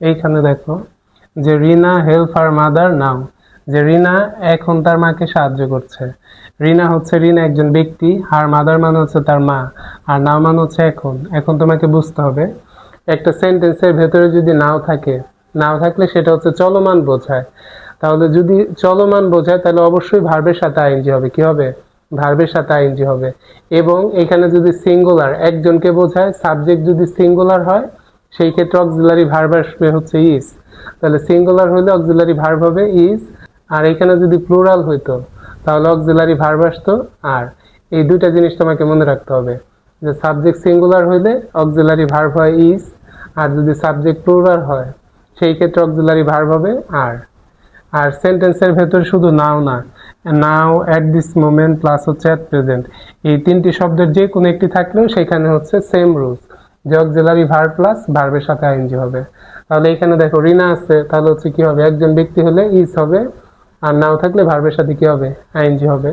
এইখানে দেখো যে রিনা হেল্প হার মাদার নাও, যে রিনা এখন তার মাকে সাহায্য করছে। রিনা হচ্ছে রিনা একজন ব্যক্তি, হার মাদার মানে হচ্ছে তার মা, আর নাও মানে হচ্ছে এখন। এখন তোমাকে বুঝতে হবে একটা সেন্টেন্সের ভেতরে যদি নাও থাকে, নাও থাকলে সেটা হচ্ছে চলমান বোঝায়। তাহলে যদি চলমান বোঝায় তাহলে অবশ্যই ভার্বের সাথে আইএনজি হবে। কি হবে? ভার্বের সাথে আইএনজি হবে। এবং এখানে যদি সিঙ্গুলার একজনকে বোঝায়, সাবজেক্ট যদি সিঙ্গুলার হয় সেই ক্ষেত্রে অক্সিলারি ভার্ব আসবে হচ্ছে ইজ। তাহলে সিঙ্গুলার হলে অক্সিলারি ভার্ব হবে ইজ। আর এখানে যদি প্লুরাল হইতো তাহলে অক্সিলারি ভার্ব আসতো আর। এই দুইটা জিনিস তোমাকে মনে রাখতে হবে, যে সাবজেক্ট সিঙ্গুলার হইলে অক্সিলারি ভার্ব হয় ইজ, আর যদি সাবজেক্ট প্লুরাল হয় সেই ক্ষেত্রে অক্সিলারি ভার্ব হবে আর। আর সেন্টেন্সের ভেতর শুধু নাও না, নাও, অ্যাট দিস মোমেন্ট প্লাস হচ্ছে অ্যাট প্রেজেন্ট, এই তিনটি শব্দের যে কোনো একটি থাকলেও সেখানে হচ্ছে সেম রুলস, যে অক্সিলারি ভার্ব প্লাস ভার্বের সাথে আইএনজি হবে। তাহলে এখানে দেখো রিনা আছে, তাহলে হচ্ছে কি হবে, একজন ব্যক্তি হলে ইজ হবে, আর নাও থাকলে ভার্বের সাথে কি হবে, আইএনজি হবে।